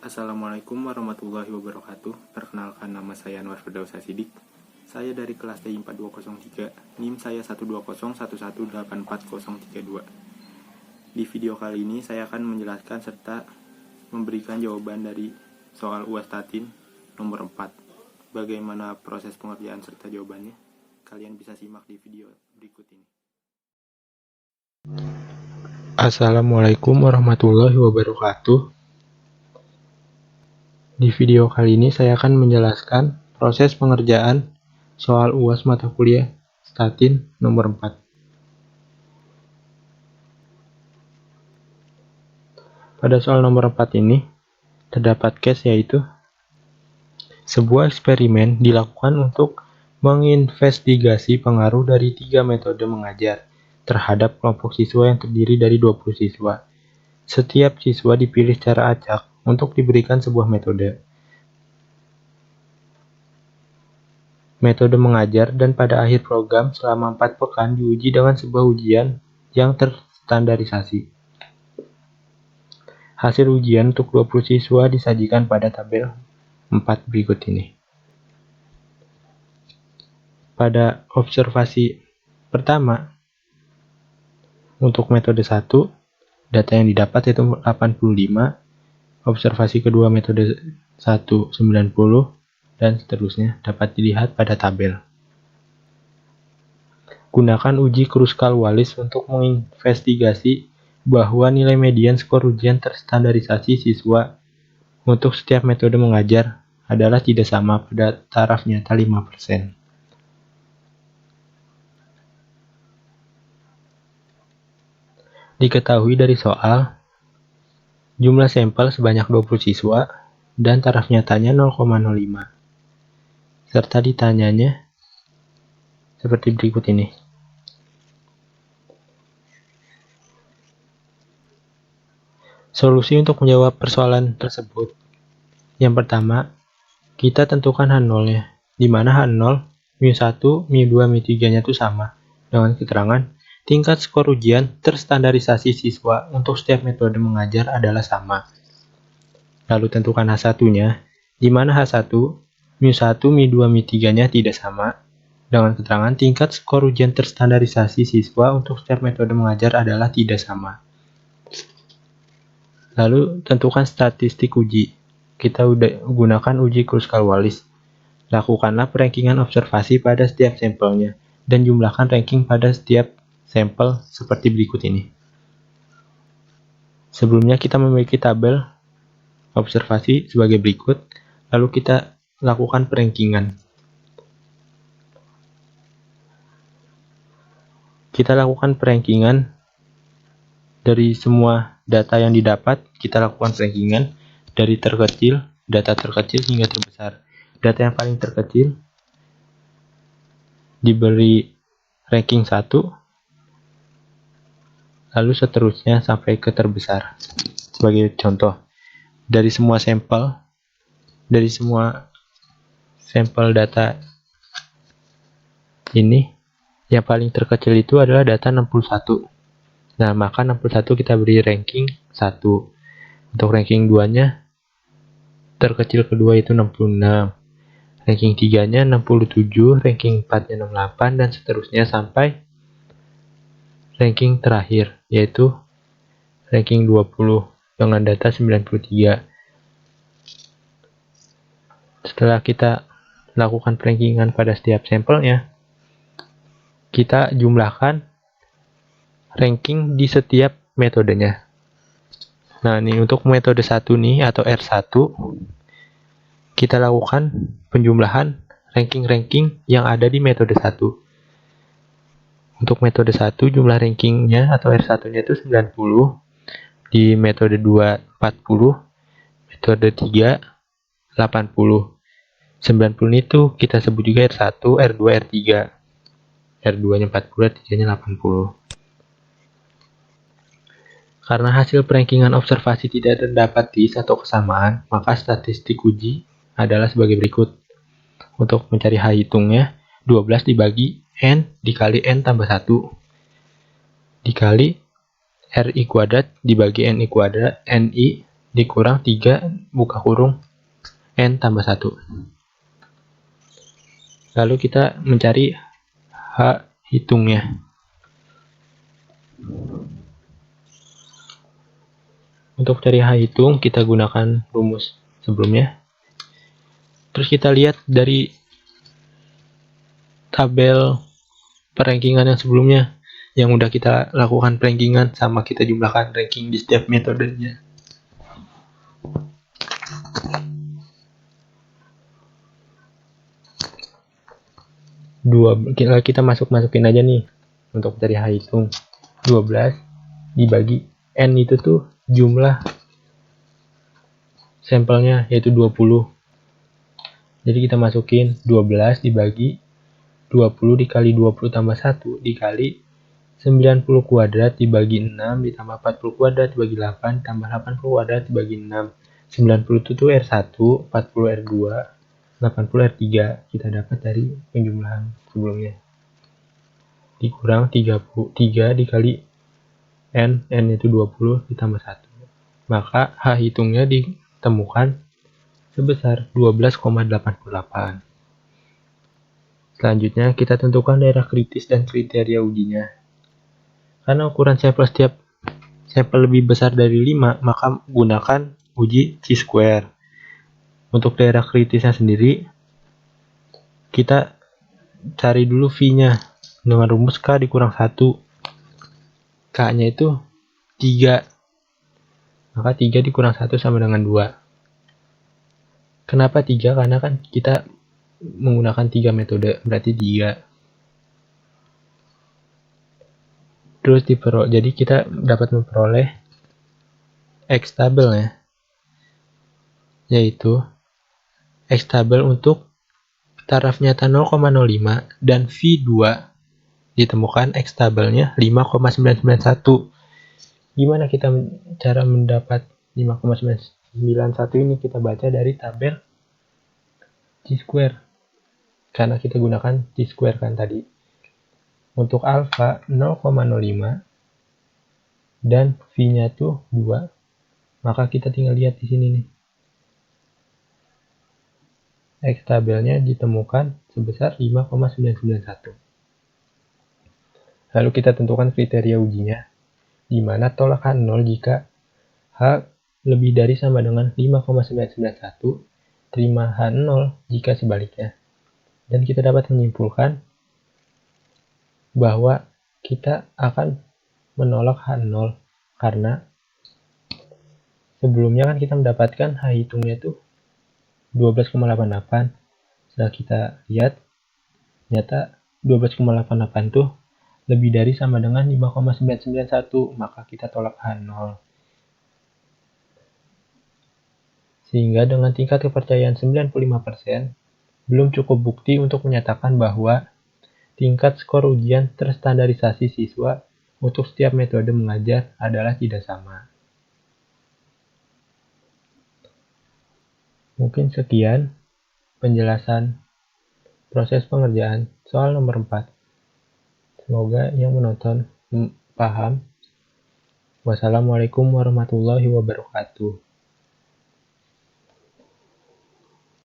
Assalamualaikum warahmatullahi wabarakatuh. Perkenalkan, nama saya Anwar Firdausa Sidik. Saya dari kelas TI 4203. NIM saya 12011184032. Di video kali ini saya akan menjelaskan serta memberikan jawaban dari soal UAS Statin nomor 4. Bagaimana proses pengerjaan serta jawabannya? Kalian bisa simak di video berikut ini. Assalamualaikum warahmatullahi wabarakatuh. Di video kali ini saya akan menjelaskan proses pengerjaan soal UAS mata kuliah Statin nomor 4. Pada soal nomor 4 ini terdapat case, yaitu sebuah eksperimen dilakukan untuk menginvestigasi pengaruh dari 3 metode mengajar terhadap kelompok siswa yang terdiri dari 20 siswa. Setiap siswa dipilih secara acak untuk diberikan sebuah metode mengajar, dan pada akhir program selama 4 pekan diuji dengan sebuah ujian yang terstandarisasi. Hasil ujian untuk 20 siswa disajikan pada tabel 4 berikut ini. Pada observasi pertama, untuk metode 1, data yang didapat yaitu 85, observasi kedua metode 1, 90, dan seterusnya dapat dilihat pada tabel. Gunakan uji Kruskal-Wallis untuk menginvestigasi bahwa nilai median skor ujian terstandarisasi siswa untuk setiap metode mengajar adalah tidak sama pada taraf nyata 5%. Diketahui dari soal, jumlah sampel sebanyak 20 siswa dan taraf nyatanya 0,05. Serta ditanyanya seperti berikut ini. Solusi untuk menjawab persoalan tersebut. Yang pertama, kita tentukan H0-nya, di mana H0, μ1, μ2, μ3-nya itu sama, dengan keterangan tingkat skor ujian terstandarisasi siswa untuk setiap metode mengajar adalah sama. Lalu tentukan H1-nya, di mana H1, μ1, μ2, μ3-nya tidak sama, dengan keterangan tingkat skor ujian terstandarisasi siswa untuk setiap metode mengajar adalah tidak sama. Lalu tentukan statistik uji. Kita gunakan uji Kruskal-Wallis. Lakukanlah perankingan observasi pada setiap sampelnya dan jumlahkan ranking pada setiap sampel seperti berikut ini. Sebelumnya kita memiliki tabel observasi sebagai berikut, lalu kita lakukan perankingan. Kita lakukan perankingan dari semua data yang didapat. Kita lakukan perankingan dari terkecil, data terkecil hingga terbesar. Data yang paling terkecil diberi ranking 1, lalu seterusnya sampai ke terbesar. Sebagai contoh, dari semua sampel data ini, yang paling terkecil itu adalah data 61. Nah, maka 61 kita beri ranking 1. Untuk ranking 2-nya, terkecil kedua itu 66. Ranking 3-nya 67, ranking 4-nya 68, dan seterusnya sampai ranking terakhir, yaitu ranking 20 dengan data 93. Setelah kita lakukan perankingan pada setiap sampelnya, kita jumlahkan ranking di setiap metodenya. Nah, ini untuk metode 1 nih, atau R1, kita lakukan penjumlahan ranking-ranking yang ada di metode 1. Untuk metode 1, jumlah rankingnya atau R1-nya itu 90, di metode 2 40, metode 3 80. 90 itu kita sebut juga R1, R2, R3. R2-nya 40, R3-nya 80. Karena hasil perankingan observasi tidak terdapat dis atau kesamaan, maka statistik uji adalah sebagai berikut. Untuk mencari H hitungnya, 12 dibagi N dikali N tambah 1 dikali RI kuadrat dibagi NI kuadrat, NI dikurang 3 buka kurung N tambah 1. Lalu kita mencari H hitungnya. Untuk cari H hitung, kita gunakan rumus sebelumnya. Terus kita lihat dari tabel perankingan yang sebelumnya, yang udah kita lakukan perankingan sama kita jumlahkan ranking di setiap metodenya. Kita masukin aja nih untuk cari H hitung. 12 dibagi N itu tuh jumlah sampelnya, yaitu 20. Jadi kita masukin 12 dibagi 20 dikali 20 tambah 1 dikali 90 kuadrat dibagi 6 ditambah 40 kuadrat dibagi 8 tambah 80 kuadrat dibagi 6. 90 itu tuh R1, 40 R2, 80 R3. Kita dapat dari penjumlahan sebelumnya. Dikurang 3 dikali N itu 20 ditambah 1. Maka H hitungnya ditemukan sebesar 12,88. Selanjutnya kita tentukan daerah kritis dan kriteria ujinya. Karena ukuran sampel setiap sampel lebih besar dari 5, maka gunakan uji chi-square. Untuk daerah kritisnya sendiri, kita cari dulu V-nya dengan rumus K dikurang 1. K-nya itu 3. Maka 3 dikurang 1 sama dengan 2. Kenapa 3? Karena kan kita menggunakan 3 metode, berarti 3. Terus jadi kita dapat memperoleh X tabel ya, yaitu X tabel untuk taraf nyata 0,05 dan V2 ditemukan X tabelnya 5,991. Gimana kita cara mendapat 5,991 ini? Kita baca dari tabel chi-square, karena kita gunakan chi-square kan tadi. Untuk alfa 0,05 dan V-nya tuh 2, maka kita tinggal lihat di sini nih. X tabelnya ditemukan sebesar 5,991. Lalu kita tentukan kriteria ujinya, di mana tolak H0 jika H lebih dari sama dengan 5,991, terima H0 jika sebaliknya. Dan kita dapat menyimpulkan bahwa kita akan menolak H0 karena sebelumnya kan kita mendapatkan H hitungnya itu 12,88. Setelah kita lihat, ternyata 12,88 tuh lebih dari sama dengan 5,991, maka kita tolak H0. Sehingga dengan tingkat kepercayaan 95%, belum cukup bukti untuk menyatakan bahwa tingkat skor ujian terstandarisasi siswa untuk setiap metode mengajar adalah tidak sama. Mungkin sekian penjelasan proses pengerjaan soal nomor 4. Semoga yang menonton paham. Wassalamualaikum warahmatullahi wabarakatuh.